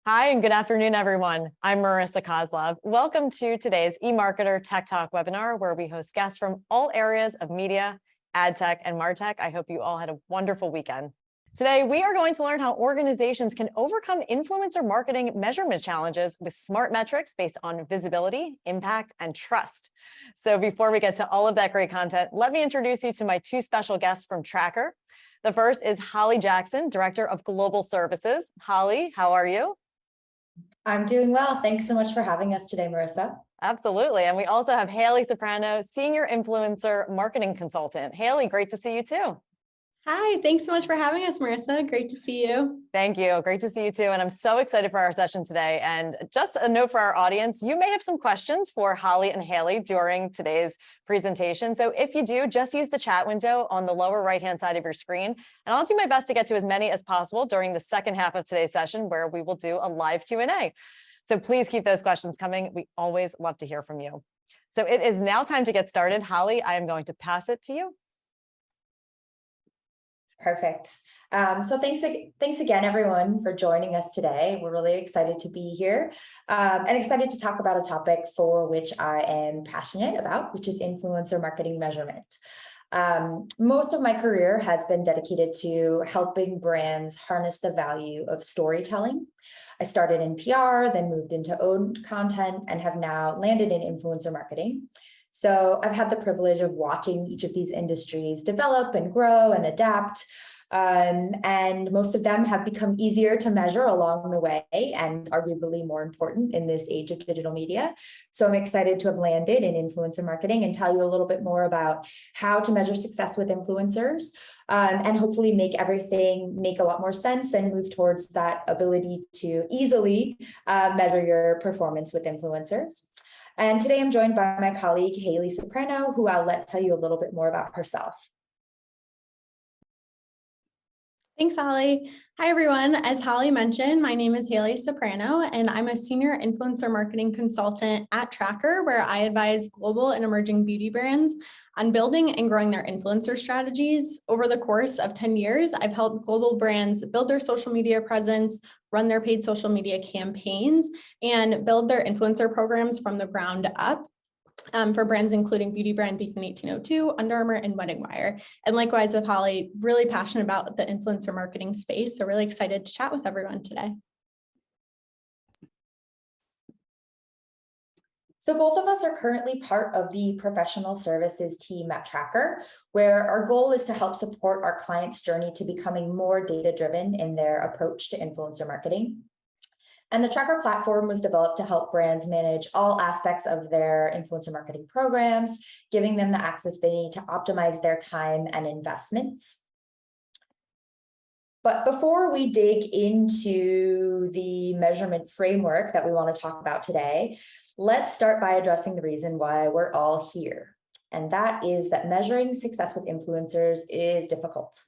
Hi, and good afternoon, everyone. I'm Marissa Kozlov. Welcome to today's eMarketer Tech Talk webinar, where we host guests from all areas of media, ad tech, and MarTech. I hope you all had a wonderful weekend. Today, we are going to learn how organizations can overcome influencer marketing measurement challenges with smart metrics based on visibility, impact, and trust. So before we get to all of that great content, let me introduce you to my two special guests from Traackr. The first is Halie Jackson, Director of Global Services. Halie, how are you? I'm doing well. Thanks so much for having us today, Marissa. Absolutely. And we also have Halie Soprano, Senior Influencer Marketing Consultant. Halie, great to see you too. Hi, thanks so much for having us, Marissa. Great to see you. Thank you. Great to see you too. And I'm so excited for our session today. And just a note for our audience, you may have some questions for Halie and Halie during today's presentation. So if you do, just use the chat window on the lower right-hand side of your screen. And I'll do my best to get to as many as possible during the second half of today's session, where we will do a live Q&A. So please keep those questions coming. We always love to hear from you. So it is now time to get started. Halie, I am going to pass it to you. Perfect. So thanks again, everyone, for joining us today. We're really excited to be here and excited to talk about a topic for which I am passionate about, which is influencer marketing measurement. Most of my career has been dedicated to helping brands harness the value of storytelling. I started in PR, then moved into owned content, and have now landed in influencer marketing. So I've had the privilege of watching each of these industries develop and grow and adapt. And most of them have become easier to measure along the way and arguably more important in this age of digital media. So I'm excited to have landed in influencer marketing and tell you a little bit more about how to measure success with influencers and hopefully make everything make a lot more sense and move towards that ability to easily measure your performance with influencers. And today I'm joined by my colleague, Halie Soprano, who I'll let tell you a little bit more about herself. Thanks, Halie. Hi, everyone. As Halie mentioned, my name is Halie Soprano, and I'm a senior influencer marketing consultant at Traackr, where I advise global and emerging beauty brands on building and growing their influencer strategies. Over the course of 10 years, I've helped global brands build their social media presence, run their paid social media campaigns, and build their influencer programs from the ground up. For brands including beauty brand Beacon 1802, Under Armour, and Wedding Wire. And likewise with Halie, really passionate about the influencer marketing space. So really excited to chat with everyone today. So both of us are currently part of the professional services team at Traackr, where our goal is to help support our clients' journey to becoming more data-driven in their approach to influencer marketing. And the Traackr platform was developed to help brands manage all aspects of their influencer marketing programs, giving them the access they need to optimize their time and investments. But before we dig into the measurement framework that we want to talk about today, let's start by addressing the reason why we're all here. And that is that measuring success with influencers is difficult.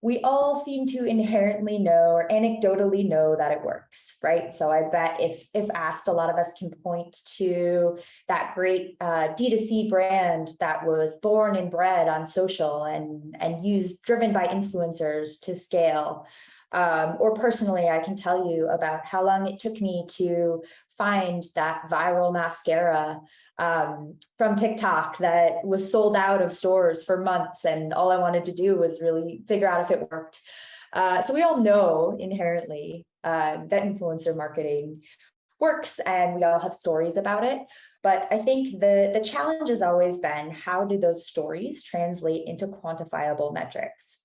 We all seem to inherently know or anecdotally know that it works, right? So I bet if asked, a lot of us can point to that great D2C brand that was born and bred on social and driven by influencers to scale. Or personally, I can tell you about how long it took me to find that viral mascara from TikTok that was sold out of stores for months. And all I wanted to do was really figure out if it worked. So we all know inherently that influencer marketing works and we all have stories about it. But I think the challenge has always been, how do those stories translate into quantifiable metrics?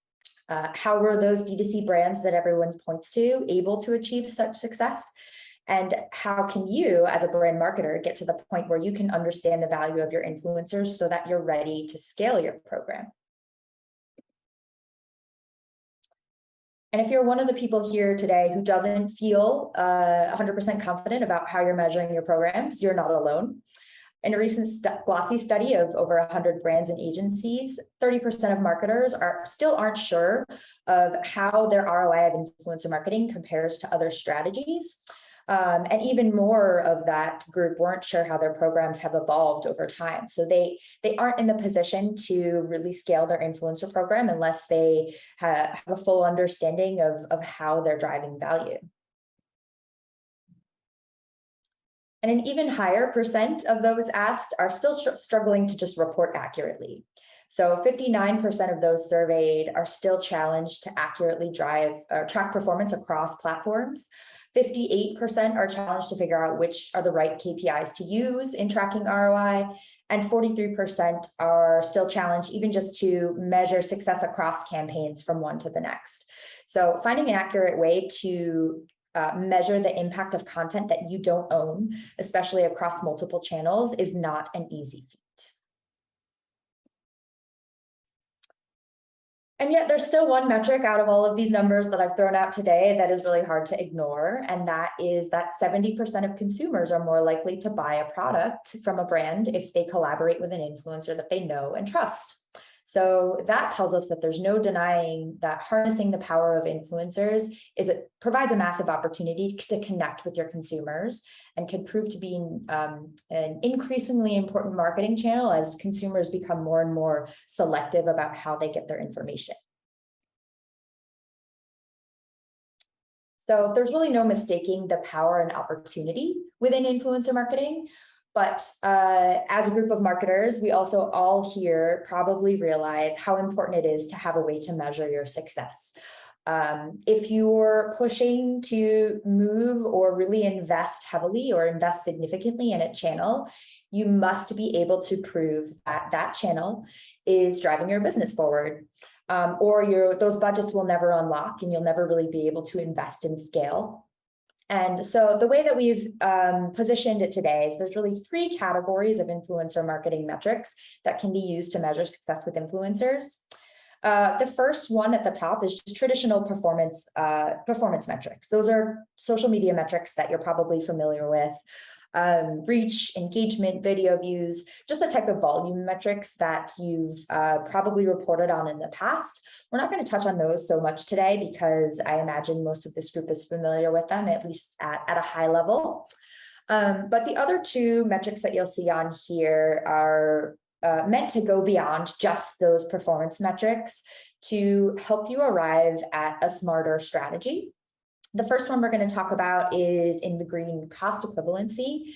How were those D2C brands that everyone points to able to achieve such success? And how can you, as a brand marketer, get to the point where you can understand the value of your influencers so that you're ready to scale your program? And if you're one of the people here today who doesn't feel 100% confident about how you're measuring your programs, you're not alone. In a recent glossy study of over 100 brands and agencies, 30% of marketers still aren't sure of how their ROI of influencer marketing compares to other strategies. And even more of that group weren't sure how their programs have evolved over time. So they aren't in the position to really scale their influencer program unless they have a full understanding of how they're driving value. And an even higher percent of those asked are still struggling to just report accurately. So 59% of those surveyed are still challenged to accurately track performance across platforms. 58% are challenged to figure out which are the right KPIs to use in tracking ROI. And 43% are still challenged even just to measure success across campaigns from one to the next. So finding an accurate way to measure the impact of content that you don't own, especially across multiple channels, is not an easy feat. And yet there's still one metric out of all of these numbers that I've thrown out today that is really hard to ignore. And that is that 70% of consumers are more likely to buy a product from a brand if they collaborate with an influencer that they know and trust. So that tells us that there's no denying that harnessing the power of influencers provides a massive opportunity to connect with your consumers and can prove to be an increasingly important marketing channel as consumers become more and more selective about how they get their information. So there's really no mistaking the power and opportunity within influencer marketing. But as a group of marketers, we also all here probably realize how important it is to have a way to measure your success. If you're pushing to move or really invest heavily or invest significantly in a channel, you must be able to prove that that channel is driving your business forward. Or those budgets will never unlock and you'll never really be able to invest in scale. And so the way that we've positioned it today is there's really 3 categories of influencer marketing metrics that can be used to measure success with influencers. The first one at the top is just traditional performance metrics. Those are social media metrics that you're probably familiar with. Reach, engagement, video views, just the type of volume metrics that you've probably reported on in the past. We're not going to touch on those so much today because I imagine most of this group is familiar with them, at least at a high level. But the other 2 metrics that you'll see on here are meant to go beyond just those performance metrics to help you arrive at a smarter strategy. The first one we're going to talk about is in the green, cost equivalency.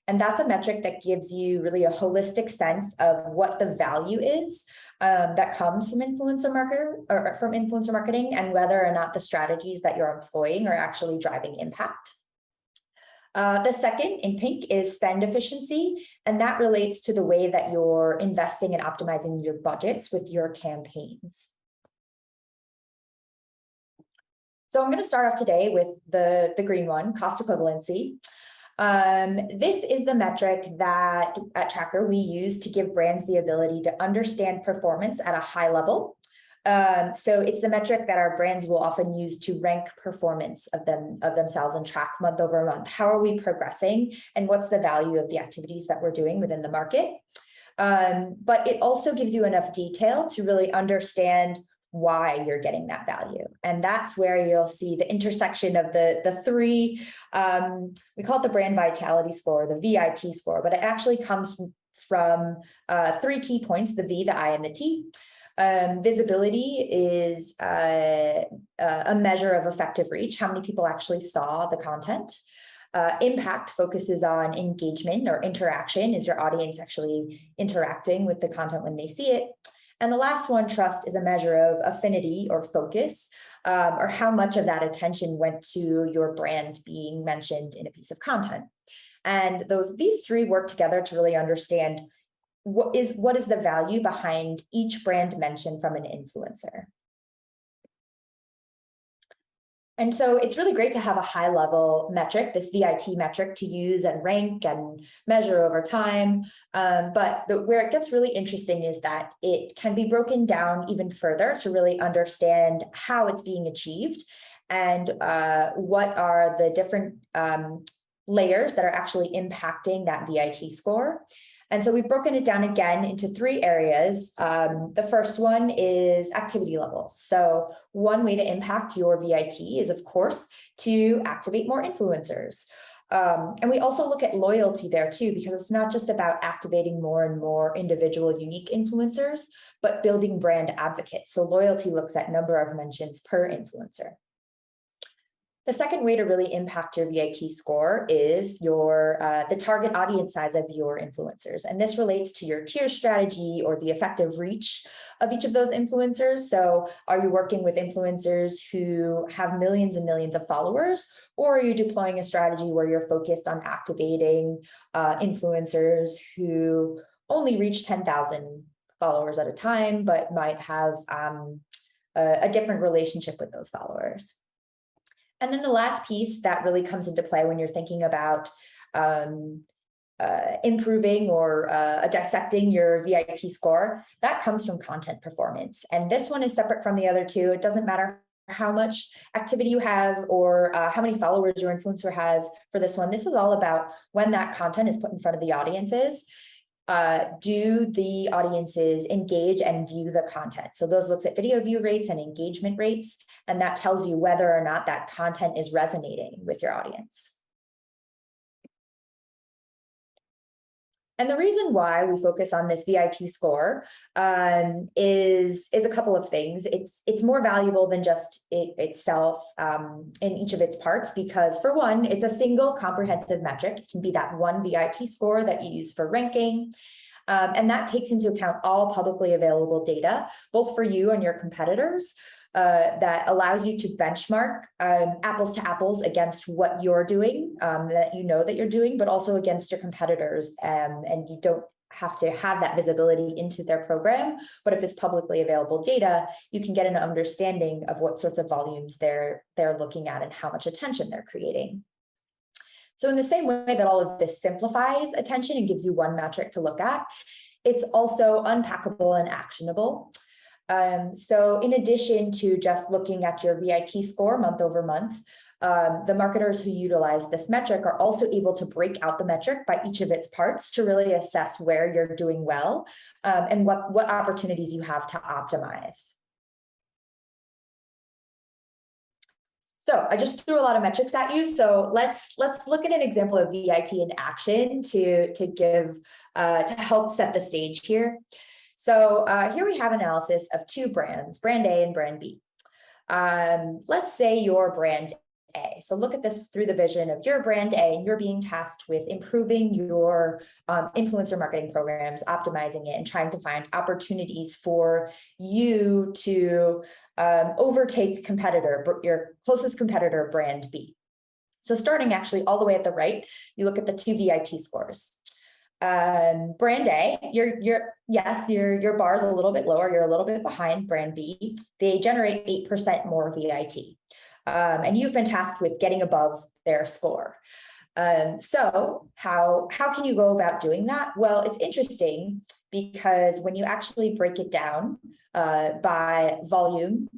And that's a metric that gives you really a holistic sense of what the value is that comes from influencer marketing and whether or not the strategies that you're employing are actually driving impact. The second in pink is spend efficiency, and that relates to the way that you're investing and optimizing your budgets with your campaigns. So I'm going to start off today with the green one, cost equivalency. This is the metric that at Traackr we use to give brands the ability to understand performance at a high level. So it's the metric that our brands will often use to rank performance of themselves and track month over month. How are we progressing and what's the value of the activities that we're doing within the market? But it also gives you enough detail to really understand why you're getting that value. And that's where you'll see the intersection of the 3, we call it the brand vitality score, the VIT score, but it actually comes from 3 key points, the V, the I, and the T. Visibility is a measure of effective reach, how many people actually saw the content. Impact focuses on engagement or interaction. Is your audience actually interacting with the content when they see it? And the last one, trust, is a measure of affinity or focus, or how much of that attention went to your brand being mentioned in a piece of content. And these 3 work together to really understand what is the value behind each brand mention from an influencer. And so it's really great to have a high level metric, this VIT metric, to use and rank and measure over time. But where it gets really interesting is that it can be broken down even further to really understand how it's being achieved and what are the different layers that are actually impacting that VIT score. And so we've broken it down again into 3 areas. The first one is activity levels. So one way to impact your VIT is, of course, to activate more influencers. And we also look at loyalty there too, because it's not just about activating more and more individual unique influencers, but building brand advocates. So loyalty looks at number of mentions per influencer. The second way to really impact your VIT score is the target audience size of your influencers. And this relates to your tier strategy or the effective reach of each of those influencers. So are you working with influencers who have millions and millions of followers, or are you deploying a strategy where you're focused on activating influencers who only reach 10,000 followers at a time, but might have a different relationship with those followers? And then the last piece that really comes into play when you're thinking about improving or dissecting your VIT score, that comes from content performance. And this one is separate from the other two. It doesn't matter how much activity you have or how many followers your influencer has for this one. This is all about when that content is put in front of the audiences. Do the audiences engage and view the content? So those looks at video view rates and engagement rates, and that tells you whether or not that content is resonating with your audience. And the reason why we focus on this VIT score is a couple of things. It's more valuable than just itself in each of its parts, because for one, it's a single comprehensive metric. It can be that one VIT score that you use for ranking. And that takes into account all publicly available data, both for you and your competitors, that allows you to benchmark apples to apples against what you're doing, that you know that you're doing, but also against your competitors. And you don't have to have that visibility into their program, but if it's publicly available data, you can get an understanding of what sorts of volumes they're looking at and how much attention they're creating. So in the same way that all of this simplifies attention and gives you one metric to look at, it's also unpackable and actionable. So in addition to just looking at your VIT score month over month, the marketers who utilize this metric are also able to break out the metric by each of its parts to really assess where you're doing well and what opportunities you have to optimize. So I just threw a lot of metrics at you. So let's look at an example of VIT in action to help set the stage here. So here we have analysis of two brands, brand A and brand B. Let's say your brand A. So look at this through the vision of your brand A, and you're being tasked with improving your influencer marketing programs, optimizing it, and trying to find opportunities for you to overtake your closest competitor, brand B. So starting actually all the way at the right, you look at the two VIT scores. Brand A, your bar is a little bit lower, you're a little bit behind brand B. They generate 8% more VIT. And you've been tasked with getting above their score. So how can you go about doing that? Well, it's interesting because when you actually break it down by volume,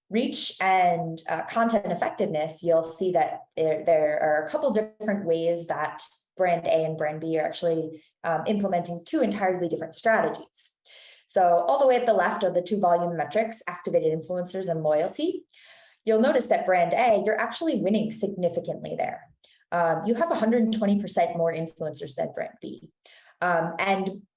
reach, and content effectiveness, you'll see that there are a couple different ways that brand A and brand B are actually implementing two entirely different strategies. So all the way at the left are the two volume metrics, activated influencers and loyalty. You'll notice that brand A, you're actually winning significantly there. You have 120% more influencers than brand B.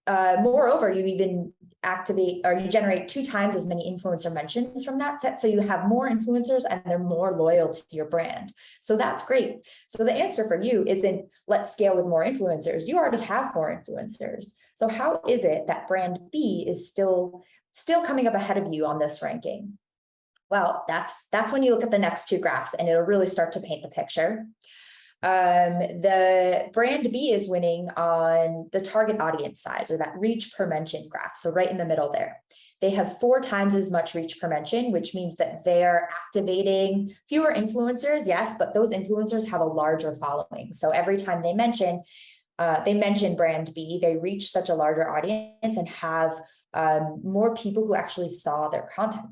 Moreover, you even you generate 2 times as many influencer mentions from that set. So you have more influencers and they're more loyal to your brand. So that's great. So the answer for you isn't let's scale with more influencers. You already have more influencers. So how is it that brand B is still coming up ahead of you on this ranking? Well, that's when you look at the next two graphs and it'll really start to paint the picture. The brand B is winning on the target audience size, or that reach per mention graph. So right in the middle there, they have 4 times as much reach per mention, which means that they're activating fewer influencers. Yes, but those influencers have a larger following. So every time they mention brand B, they reach such a larger audience and have more people who actually saw their content.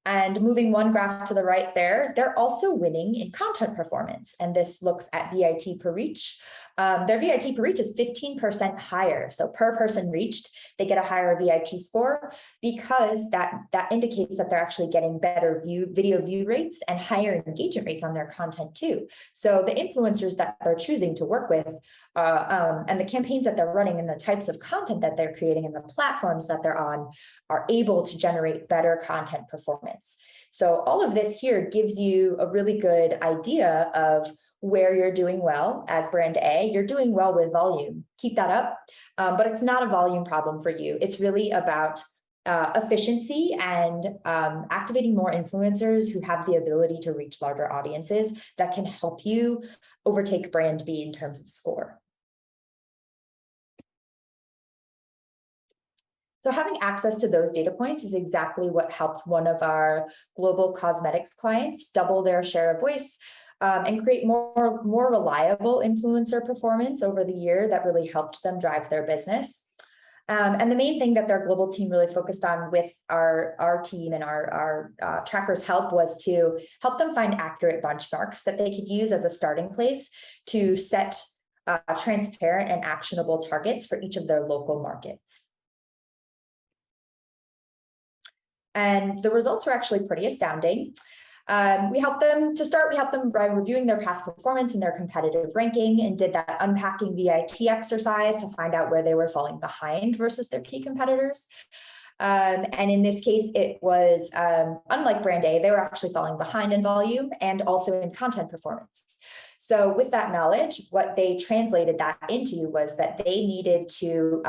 And moving one graph to the right there, they're also winning in content performance. And this looks at VIT per reach. Their VIT per reach is 15% higher. So per person reached, they get a higher VIT score because that indicates that they're actually getting better video view rates and higher engagement rates on their content too. So the influencers that they're choosing to work with and the campaigns that they're running and the types of content that they're creating and the platforms that they're on are able to generate better content performance. So all of this here gives you a really good idea of where you're doing well as brand A. You're doing well with volume. Keep that up, but it's not a volume problem for you. It's really about efficiency and activating more influencers who have the ability to reach larger audiences that can help you overtake brand B in terms of score. So having access to those data points is exactly what helped one of our global cosmetics clients double their share of voice and create more reliable influencer performance over the year that really helped them drive their business. And the main thing that their global team really focused on with our team and our Traackrs help was to help them find accurate benchmarks that they could use as a starting place to set transparent and actionable targets for each of their local markets. And the results were actually pretty astounding. We helped them by reviewing their past performance and their competitive ranking and did that unpacking VIT exercise to find out where they were falling behind versus their key competitors. And in this case, it was unlike brand A, they were actually falling behind in volume and also in content performance. So with that knowledge, what they translated that into was that they needed to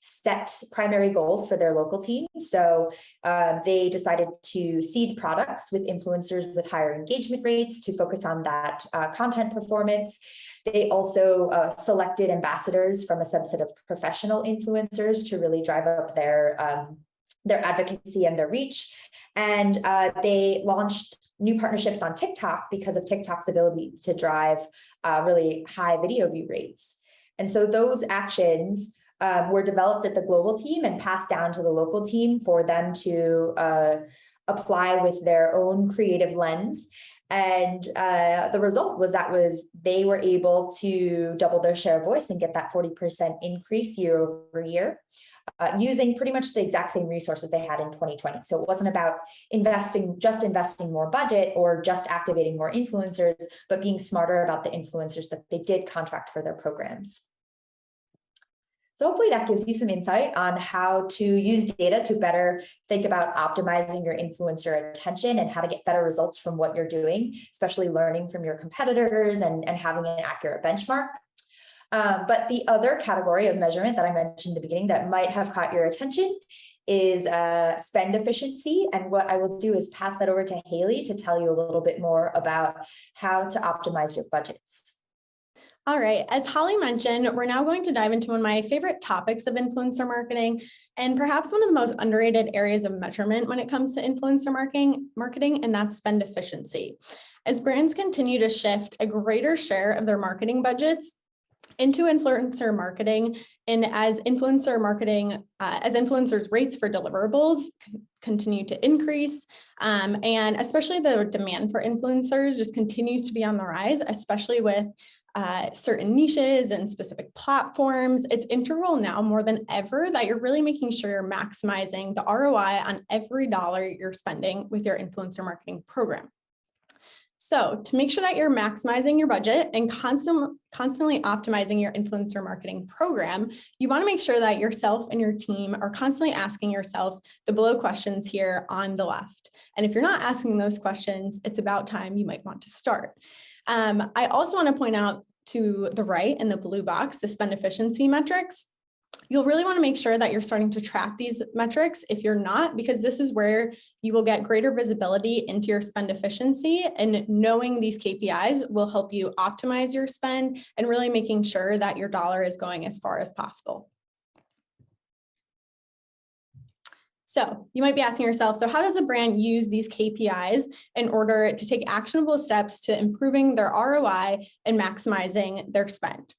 set primary goals for their local team. So they decided to seed products with influencers with higher engagement rates to focus on that content performance. They also selected ambassadors from a subset of professional influencers to really drive up their advocacy and their reach. And they launched new partnerships on TikTok because of TikTok's ability to drive really high video view rates. And so those actions were developed at the global team and passed down to the local team for them to apply with their own creative lens. And the result was they were able to double their share of voice and get that 40% increase year over year. Using pretty much the exact same resources they had in 2020. So it wasn't about investing more budget or just activating more influencers, but being smarter about the influencers that they did contract for their programs. So hopefully that gives you some insight on how to use data to better think about optimizing your influencer attention and how to get better results from what you're doing, especially learning from your competitors and having an accurate benchmark. But the other category of measurement that I mentioned at the beginning that might have caught your attention is spend efficiency. And what I will do is pass that over to Halie to tell you a little bit more about how to optimize your budgets. All right, as Halie mentioned, we're now going to dive into one of my favorite topics of influencer marketing and perhaps one of the most underrated areas of measurement when it comes to influencer marketing, and that's spend efficiency. As brands continue to shift a greater share of their marketing budgets into influencer marketing, and as influencers' rates for deliverables continue to increase, and especially the demand for influencers just continues to be on the rise, especially with certain niches and specific platforms. It's integral now more than ever that you're really making sure you're maximizing the ROI on every dollar you're spending with your influencer marketing program. So to make sure that you're maximizing your budget and constantly optimizing your influencer marketing program, you want to make sure that yourself and your team are constantly asking yourselves the below questions here on the left. And if you're not asking those questions, it's about time you might want to start. I also want to point out to the right in the blue box, the spend efficiency metrics. You'll really want to make sure that you're starting to track these metrics if you're not, because this is where you will get greater visibility into your spend efficiency, and knowing these KPIs will help you optimize your spend and really making sure that your dollar is going as far as possible. So you might be asking yourself, so how does a brand use these KPIs in order to take actionable steps to improving their ROI and maximizing their spend?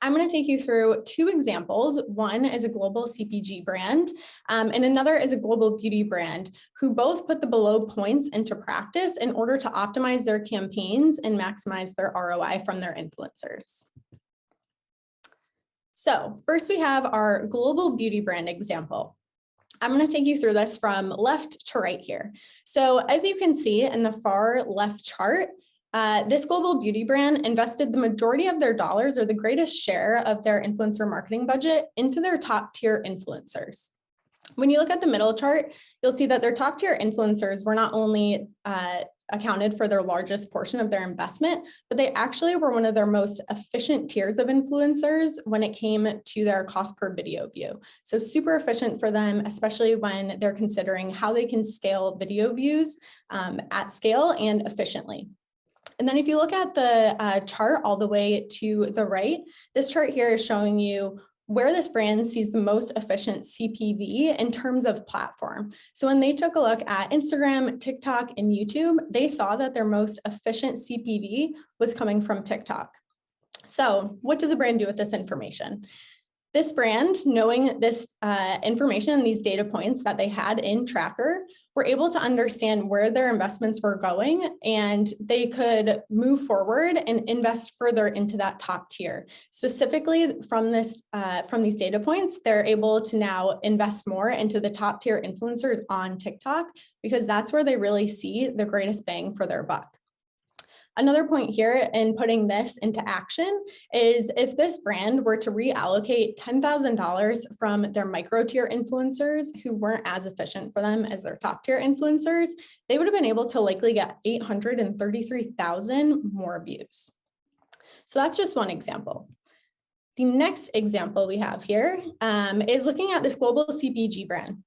I'm going to take you through two examples. One is a global CPG brand, and another is a global beauty brand, who both put the below points into practice in order to optimize their campaigns and maximize their ROI from their influencers. So first we have our global beauty brand example. I'm going to take you through this from left to right here. So as you can see in the far left chart, this global beauty brand invested the majority of their dollars, or the greatest share of their influencer marketing budget, into their top tier influencers. When you look at the middle chart, you'll see that their top tier influencers were not only accounted for their largest portion of their investment, but they actually were one of their most efficient tiers of influencers when it came to their cost per video view. So super efficient for them, especially when they're considering how they can scale video views at scale and efficiently. And then if you look at the chart all the way to the right, this chart here is showing you where this brand sees the most efficient CPV in terms of platform. So when they took a look at Instagram, TikTok, and YouTube, they saw that their most efficient CPV was coming from TikTok. So what does a brand do with this information? This brand, knowing this information, these data points that they had in Traackr, were able to understand where their investments were going, and they could move forward and invest further into that top tier. Specifically from these data points, they're able to now invest more into the top tier influencers on TikTok, because that's where they really see the greatest bang for their buck. Another point here in putting this into action is if this brand were to reallocate $10,000 from their micro tier influencers who weren't as efficient for them as their top tier influencers, they would have been able to likely get 833,000 more views. So that's just one example. The next example we have here is looking at this global CPG brand.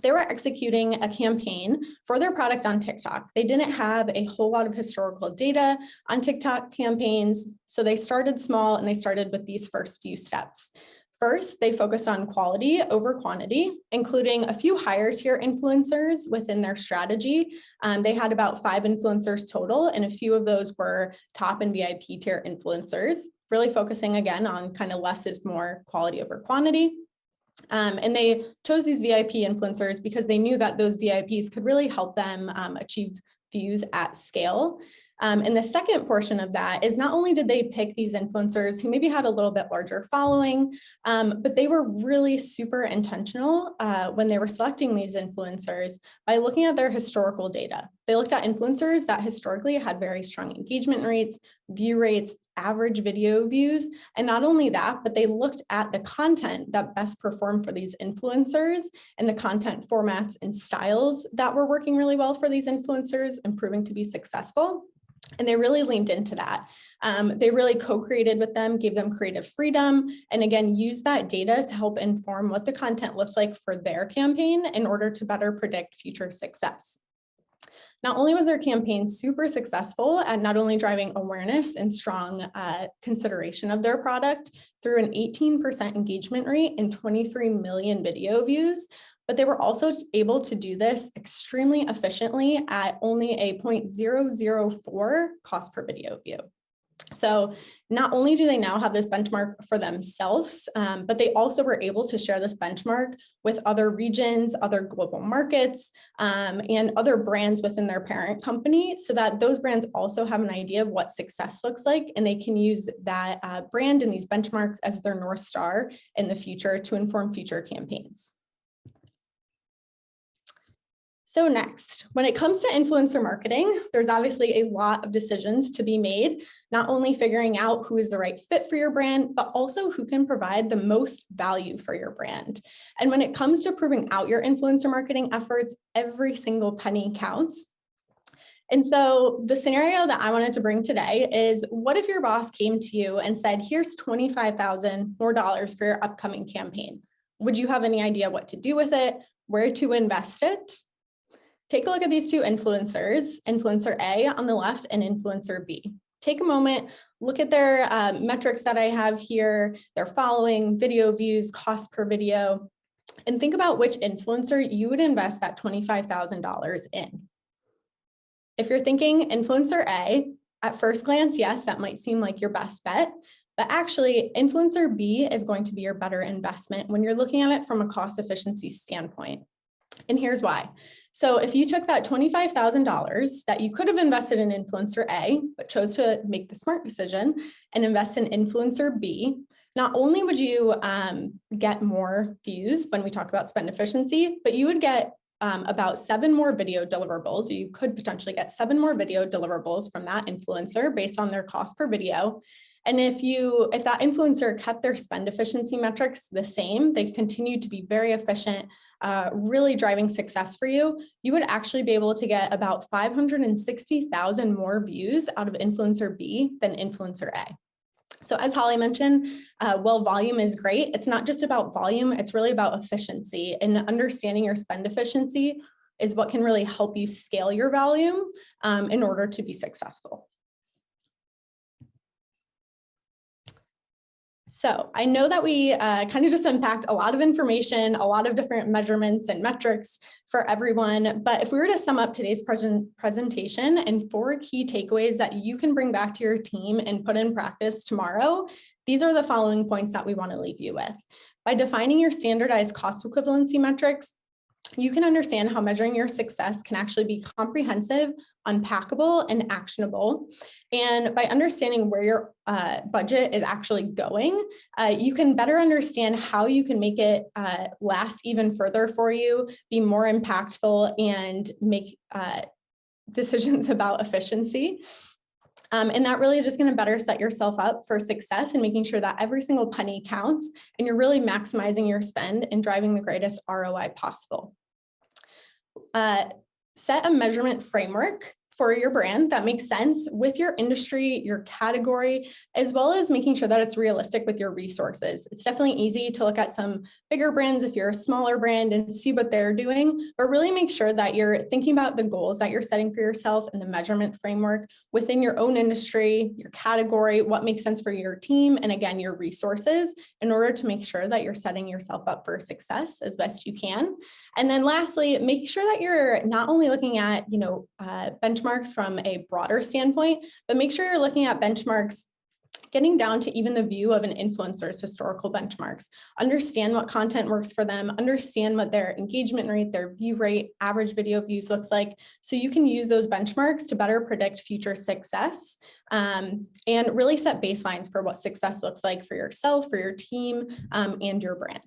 They were executing a campaign for their product on TikTok. They didn't have a whole lot of historical data on TikTok campaigns, so they started small and they started with these first few steps. First, they focused on quality over quantity, including a few higher tier influencers within their strategy. They had about 5 influencers total, and a few of those were top and VIP tier influencers, really focusing again on kind of less is more, quality over quantity. And they chose these VIP influencers because they knew that those VIPs could really help them achieve views at scale. And the second portion of that is not only did they pick these influencers who maybe had a little bit larger following, but they were really super intentional when they were selecting these influencers by looking at their historical data. They looked at influencers that historically had very strong engagement rates, view rates, average video views. And not only that, but they looked at the content that best performed for these influencers and the content formats and styles that were working really well for these influencers and proving to be successful. And they really leaned into that. They really co-created with them, gave them creative freedom, and again, used that data to help inform what the content looked like for their campaign in order to better predict future success. Not only was their campaign super successful at not only driving awareness and strong consideration of their product through an 18% engagement rate and 23 million video views, but they were also able to do this extremely efficiently at only a 0.004 cost per video view. So not only do they now have this benchmark for themselves, but they also were able to share this benchmark with other regions, other global markets, and other brands within their parent company, so that those brands also have an idea of what success looks like, and they can use that brand and these benchmarks as their North Star in the future to inform future campaigns. So next, when it comes to influencer marketing, there's obviously a lot of decisions to be made, not only figuring out who is the right fit for your brand, but also who can provide the most value for your brand. And when it comes to proving out your influencer marketing efforts, every single penny counts. And so the scenario that I wanted to bring today is, what if your boss came to you and said, here's $25,000 more for your upcoming campaign? Would you have any idea what to do with it, where to invest it? Take a look at these two influencers, influencer A on the left and influencer B. Take a moment, look at their metrics that I have here, their following, video views, cost per video, and think about which influencer you would invest that $25,000 in. If you're thinking influencer A, at first glance, yes, that might seem like your best bet, but actually influencer B is going to be your better investment when you're looking at it from a cost efficiency standpoint. And here's why. So if you took that $25,000 that you could have invested in influencer A, but chose to make the smart decision and invest in influencer B, not only would you get more views when we talk about spend efficiency, but you would get about 7 more video deliverables. You could potentially get 7 more video deliverables from that influencer based on their cost per video. And if that influencer kept their spend efficiency metrics the same, they continued to be very efficient, really driving success for you, you would actually be able to get about 560,000 more views out of influencer B than influencer A. So as Halie mentioned, while volume is great, it's not just about volume, it's really about efficiency, and understanding your spend efficiency is what can really help you scale your volume in order to be successful. So I know that we kind of just unpacked a lot of information, a lot of different measurements and metrics for everyone. But if we were to sum up today's presentation and 4 key takeaways that you can bring back to your team and put in practice tomorrow, these are the following points that we want to leave you with. By defining your standardized cost equivalency metrics, you can understand how measuring your success can actually be comprehensive, unpackable, and actionable. And by understanding where your budget is actually going, you can better understand how you can make it last even further for you, be more impactful, and make decisions about efficiency. And that really is just going to better set yourself up for success and making sure that every single penny counts and you're really maximizing your spend and driving the greatest ROI possible. Set a measurement framework for your brand that makes sense with your industry, your category, as well as making sure that it's realistic with your resources. It's definitely easy to look at some bigger brands if you're a smaller brand and see what they're doing, but really make sure that you're thinking about the goals that you're setting for yourself and the measurement framework within your own industry, your category, what makes sense for your team, and again, your resources in order to make sure that you're setting yourself up for success as best you can. And then lastly, make sure that you're not only looking at, benchmarks from a broader standpoint, but make sure you're looking at benchmarks getting down to even the view of an influencer's historical benchmarks. Understand what content works for them, understand what their engagement rate, their view rate, average video views looks like, so you can use those benchmarks to better predict future success and really set baselines for what success looks like for yourself, for your team, and your brand.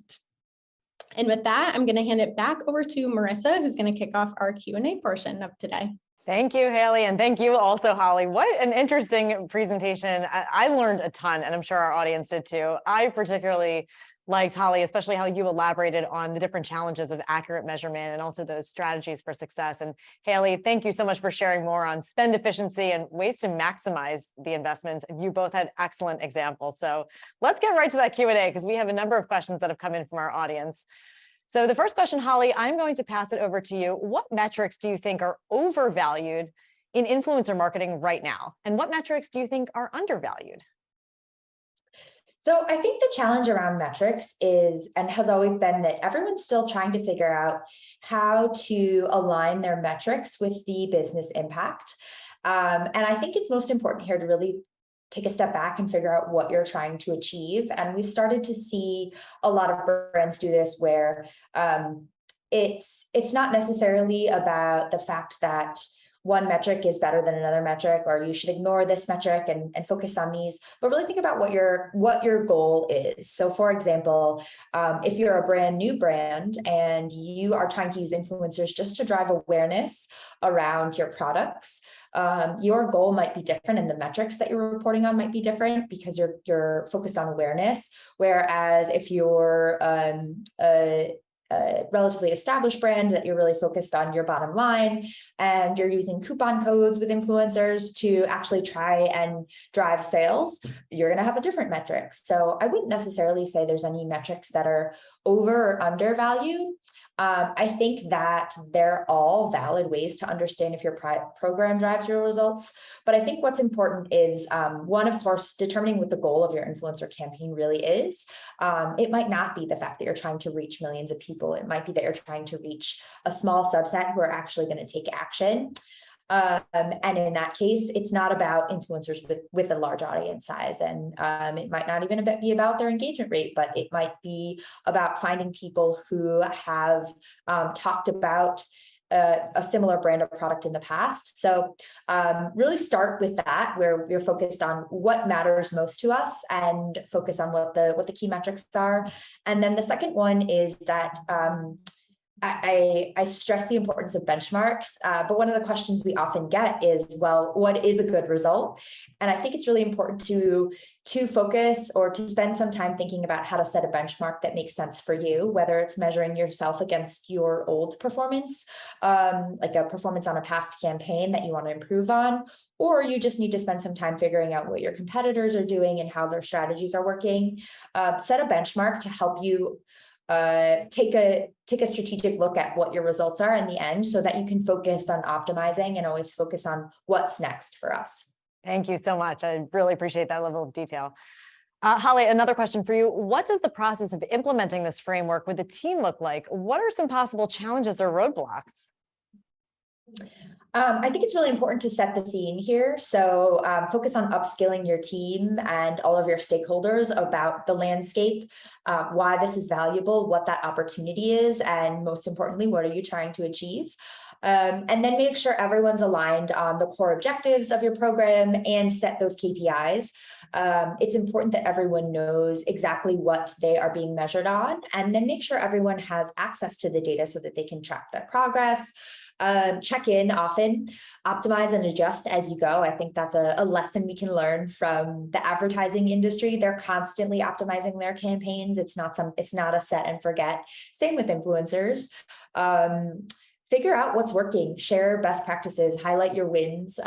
And with that, I'm going to hand it back over to Marissa, who's going to kick off our Q&A portion of today. Thank you, Halie, and thank you also, Halie. What an interesting presentation. I learned a ton, and I'm sure our audience did too. I particularly liked, Halie, especially how you elaborated on the different challenges of accurate measurement and also those strategies for success. And Halie, thank you so much for sharing more on spend efficiency and ways to maximize the investments. You both had excellent examples. So let's get right to that Q&A because we have a number of questions that have come in from our audience. So the first question, Halie, I'm going to pass it over to you. What metrics do you think are overvalued in influencer marketing right now? And what metrics do you think are undervalued? So I think the challenge around metrics is, and has always been, that everyone's still trying to figure out how to align their metrics with the business impact. And I think it's most important here to really take a step back and figure out what you're trying to achieve. And we've started to see a lot of brands do this where it's not necessarily about the fact that one metric is better than another metric, or you should ignore this metric and focus on these, but really think about what your goal is. So for example, if you're a brand new brand and you are trying to use influencers just to drive awareness around your products, your goal might be different and the metrics that you're reporting on might be different because you're focused on awareness. Whereas if you're a relatively established brand that you're really focused on your bottom line and you're using coupon codes with influencers to actually try and drive sales, you're going to have a different metric. So I wouldn't necessarily say there's any metrics that are over or undervalued. I think that they're all valid ways to understand if your program drives your results. But I think what's important is, one, of course, determining what the goal of your influencer campaign really is. It might not be the fact that you're trying to reach millions of people. It might be that you're trying to reach a small subset who are actually going to take action. And in that case, it's not about influencers with a large audience size. And it might not even be about their engagement rate, but it might be about finding people who have talked about a similar brand or product in the past. So really start with that, where you're focused on what matters most to us and focus on what the key metrics are. And then the second one is that I stress the importance of benchmarks, but one of the questions we often get is, well, what is a good result? And I think it's really important to focus or to spend some time thinking about how to set a benchmark that makes sense for you, whether it's measuring yourself against your old performance, like a performance on a past campaign that you want to improve on, or you just need to spend some time figuring out what your competitors are doing and how their strategies are working. Set a benchmark to help you take a strategic look at what your results are in the end, so that you can focus on optimizing and always focus on what's next for us. Thank you so much. I really appreciate that level of detail. Halie, another question for you. What does the process of implementing this framework with the team look like? What are some possible challenges or roadblocks? I think it's really important to set the scene here. So focus on upskilling your team and all of your stakeholders about the landscape, why this is valuable, what that opportunity is, and most importantly, what are you trying to achieve? And then make sure everyone's aligned on the core objectives of your program and set those KPIs. It's important that everyone knows exactly what they are being measured on, and then make sure everyone has access to the data so that they can track their progress. Check in often, optimize and adjust as you go. I think that's a lesson we can learn from the advertising industry. They're constantly optimizing their campaigns. It's not a set and forget. Same with influencers. Figure out what's working, share best practices, highlight your wins,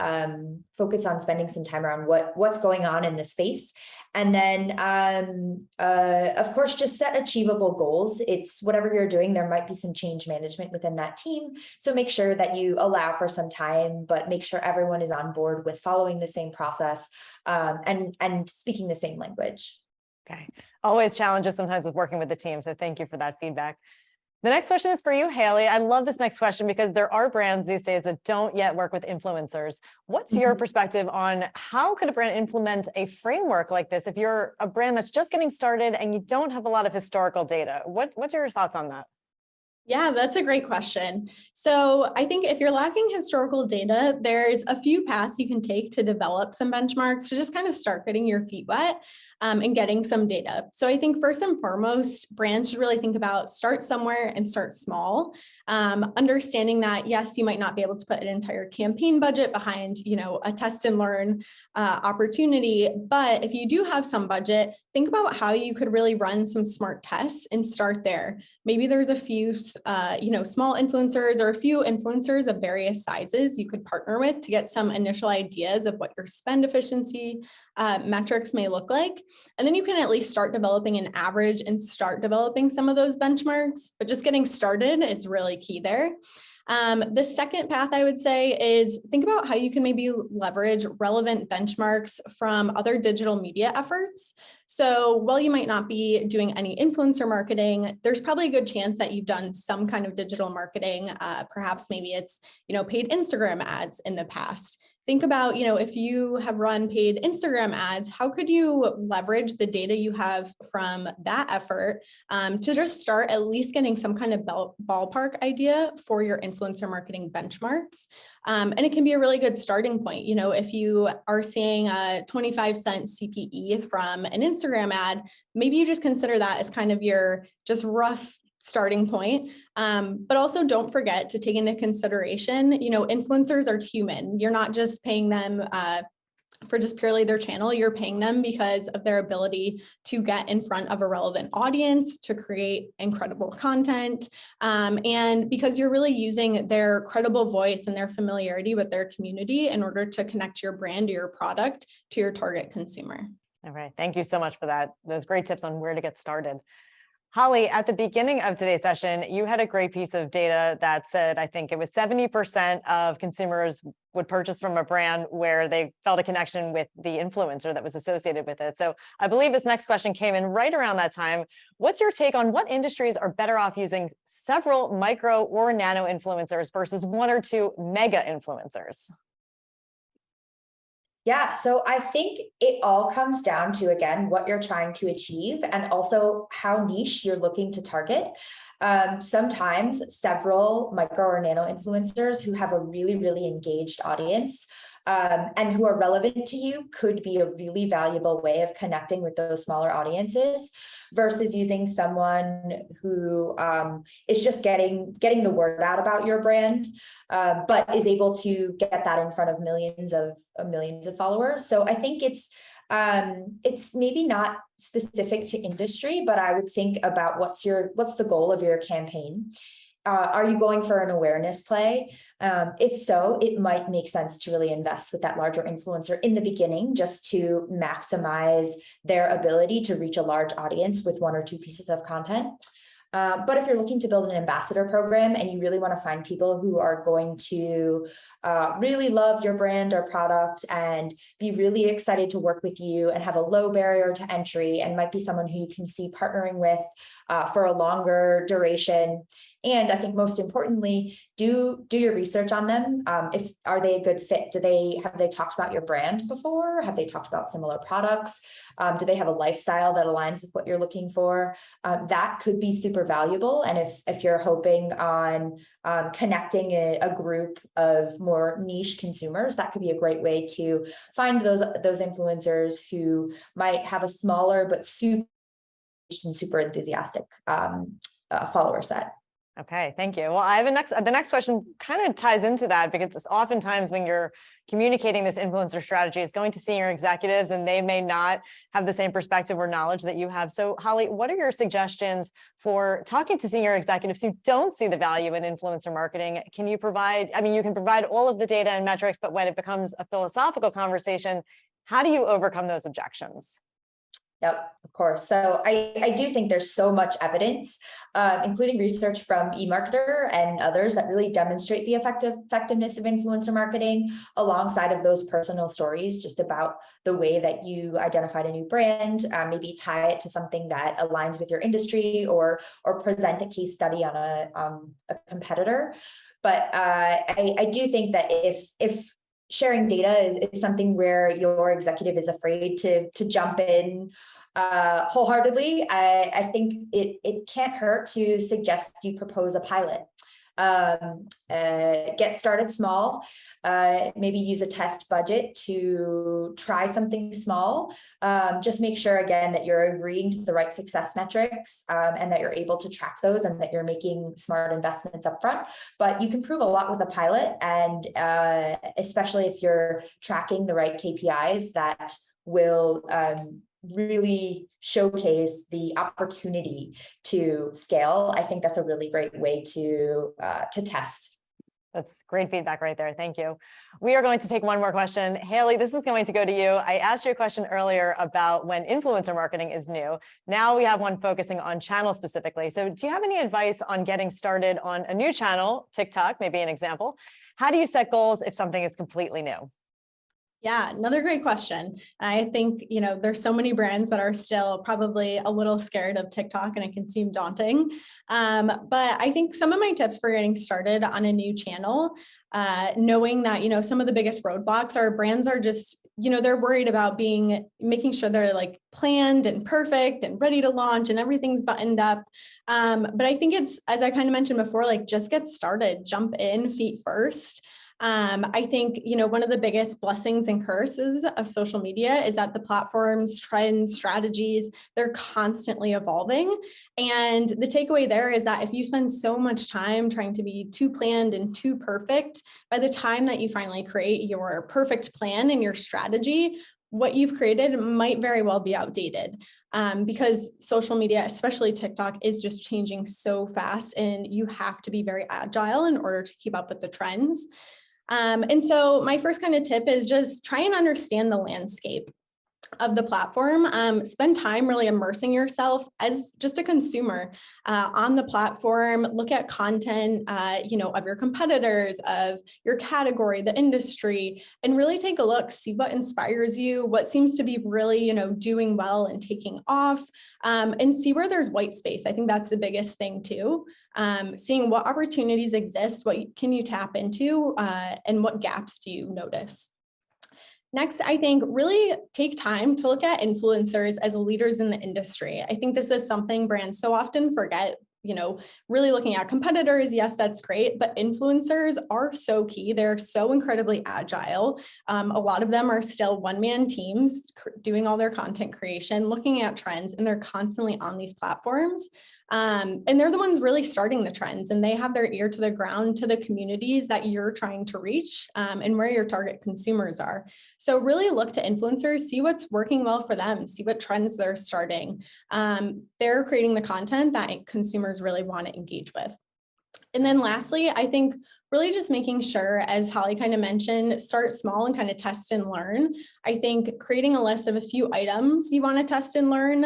focus on spending some time around what's going on in the space. And then, of course, just set achievable goals. It's whatever you're doing, there might be some change management within that team. So make sure that you allow for some time, but make sure everyone is on board with following the same process and speaking the same language. Okay. Always challenges sometimes with working with the team. So thank you for that feedback. The next question is for you, Halie. I love this next question because there are brands these days that don't yet work with influencers. What's your perspective on how could a brand implement a framework like this if you're a brand that's just getting started and you don't have a lot of historical data? What's your thoughts on that? Yeah, that's a great question. So I think if you're lacking historical data, there's a few paths you can take to develop some benchmarks to just kind of start getting your feet wet and getting some data. So I think first and foremost, brands should really think about start somewhere and start small. Understanding that, yes, you might not be able to put an entire campaign budget behind, a test and learn opportunity, but if you do have some budget, think about how you could really run some smart tests and start there. Maybe there's a few, small influencers or a few influencers of various sizes you could partner with to get some initial ideas of what your spend efficiency metrics may look like. And then you can at least start developing an average and start developing some of those benchmarks, but just getting started is really key there. The second path I would say is think about how you can maybe leverage relevant benchmarks from other digital media efforts. So while you might not be doing any influencer marketing, there's probably a good chance that you've done some kind of digital marketing. Perhaps maybe it's, paid Instagram ads in the past. Think about, if you have run paid Instagram ads, how could you leverage the data you have from that effort to just start at least getting some kind of ballpark idea for your influencer marketing benchmarks? And it can be a really good starting point. If you are seeing a 25-cent CPE from an Instagram ad, maybe you just consider that as kind of your just rough starting point. But also don't forget to take into consideration, influencers are human. You're not just paying them for just purely their channel. You're paying them because of their ability to get in front of a relevant audience, to create incredible content, and because you're really using their credible voice and their familiarity with their community in order to connect your brand or your product to your target consumer. All right. Thank you so much for that. Those great tips on where to get started. Halie, at the beginning of today's session, you had a great piece of data that said, I think it was 70% of consumers would purchase from a brand where they felt a connection with the influencer that was associated with it. So I believe this next question came in right around that time. What's your take on what industries are better off using several micro or nano influencers versus one or two mega influencers? Yeah, so I think it all comes down to, again, what you're trying to achieve and also how niche you're looking to target. Sometimes several micro or nano influencers who have a really, really engaged audience and who are relevant to you could be a really valuable way of connecting with those smaller audiences versus using someone who is just getting the word out about your brand, but is able to get that in front of millions of followers. So I think it's maybe not specific to industry, but I would think about what's the goal of your campaign. Are you going for an awareness play? If so, it might make sense to really invest with that larger influencer in the beginning, just to maximize their ability to reach a large audience with one or two pieces of content. But if you're looking to build an ambassador program and you really want to find people who are going to really love your brand or product and be really excited to work with you and have a low barrier to entry and might be someone who you can see partnering with for a longer duration. And I think most importantly, do your research on them. Are they a good fit? Have they talked about your brand before? Have they talked about similar products? Do they have a lifestyle that aligns with what you're looking for? That could be super valuable. And if you're hoping on connecting a group of more niche consumers, that could be a great way to find those influencers who might have a smaller but super enthusiastic follower set. Okay, thank you. Well, I have the next question kind of ties into that, because it's oftentimes when you're communicating this influencer strategy, it's going to senior executives and they may not have the same perspective or knowledge that you have. So Halie, what are your suggestions for talking to senior executives who don't see the value in influencer marketing? Can you provide, you can provide all of the data and metrics, but when it becomes a philosophical conversation, how do you overcome those objections? Yep, of course. So I do think there's so much evidence, including research from eMarketer and others, that really demonstrate the effectiveness of influencer marketing alongside of those personal stories, just about the way that you identified a new brand, maybe tie it to something that aligns with your industry, or present a case study on a competitor. But I do think that if sharing data is something where your executive is afraid to jump in wholeheartedly, I think it can't hurt to suggest you propose a pilot. Get started small, maybe use a test budget to try something small. Just make sure, again, that you're agreeing to the right success metrics, and that you're able to track those, and that you're making smart investments upfront. But you can prove a lot with a pilot, and especially if you're tracking the right KPIs that will really showcase the opportunity to scale. I think that's a really great way to test. That's great feedback right there. Thank you. We are going to take one more question. Halie, this is going to go to you. I asked you a question earlier about when influencer marketing is new. Now we have one focusing on channel specifically. So do you have any advice on getting started on a new channel, TikTok, maybe an example? How do you set goals if something is completely new? Yeah, another great question. I think, there's so many brands that are still probably a little scared of TikTok, and it can seem daunting. But I think some of my tips for getting started on a new channel, knowing that, some of the biggest roadblocks are brands are just, they're worried about making sure they're like planned and perfect and ready to launch and everything's buttoned up. But I think it's, as I kind of mentioned before, like just get started, jump in feet first. I think, one of the biggest blessings and curses of social media is that the platforms, trends, strategies, they're constantly evolving. And the takeaway there is that if you spend so much time trying to be too planned and too perfect, by the time that you finally create your perfect plan and your strategy, what you've created might very well be outdated, because social media, especially TikTok, is just changing so fast, and you have to be very agile in order to keep up with the trends. And so my first kind of tip is just try and understand the landscape of the platform. Spend time really immersing yourself as just a consumer on the platform. Look at content, of your competitors, of your category, the industry, and really take a look, see what inspires you, what seems to be really, doing well and taking off, and see where there's white space. I think that's the biggest thing too. Seeing what opportunities exist, what can you tap into, and what gaps do you notice? Next, I think really take time to look at influencers as leaders in the industry. I think this is something brands so often forget. Really looking at competitors, yes, that's great, but influencers are so key. They're so incredibly agile. A lot of them are still one-man teams doing all their content creation, looking at trends, and they're constantly on these platforms. And they're the ones really starting the trends, and they have their ear to the ground to the communities that you're trying to reach and where your target consumers are. So really look to influencers, see what's working well for them, see what trends they're starting. They're creating the content that consumers really want to engage with. And then lastly, I think really just making sure, as Halie kind of mentioned, start small and kind of test and learn. I think creating a list of a few items you want to test and learn,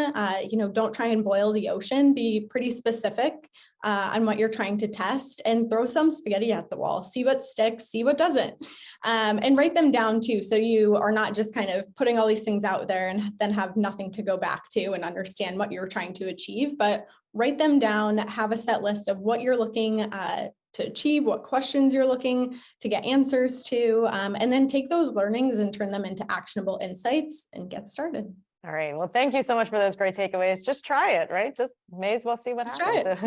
don't try and boil the ocean, be pretty specific on what you're trying to test and throw some spaghetti at the wall, see what sticks, see what doesn't, and write them down too. So you are not just kind of putting all these things out there and then have nothing to go back to and understand what you're trying to achieve, but write them down, have a set list of what you're looking to achieve, what questions you're looking to get answers to, and then take those learnings and turn them into actionable insights and get started. All right. Well, thank you so much for those great takeaways. Just try it, right? Just may as well see what happens.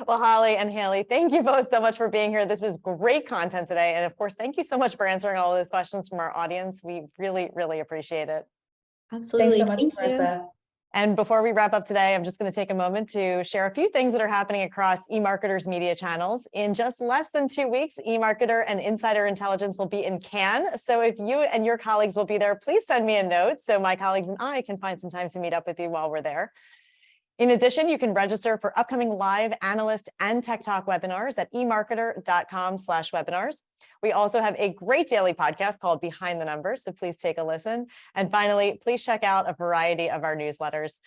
Well, Halie and Halie, thank you both so much for being here. This was great content today. And of course, thank you so much for answering all those questions from our audience. We really, really appreciate it. Absolutely. Thanks so much, Marissa. And before we wrap up today, I'm just going to take a moment to share a few things that are happening across eMarketer's media channels. In just less than 2 weeks, eMarketer and Insider Intelligence will be in Cannes. So if you and your colleagues will be there, please send me a note so my colleagues and I can find some time to meet up with you while we're there. In addition, you can register for upcoming live analyst and tech talk webinars at eMarketer.com/webinars. We also have a great daily podcast called Behind the Numbers, so please take a listen. And finally, please check out a variety of our newsletters.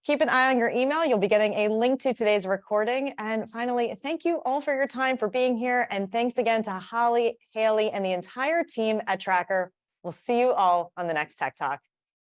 Keep an eye on your email. You'll be getting a link to today's recording. And finally, thank you all for your time, for being here. And thanks again to Halie, Halie, and the entire team at Traackr. We'll see you all on the next Tech Talk.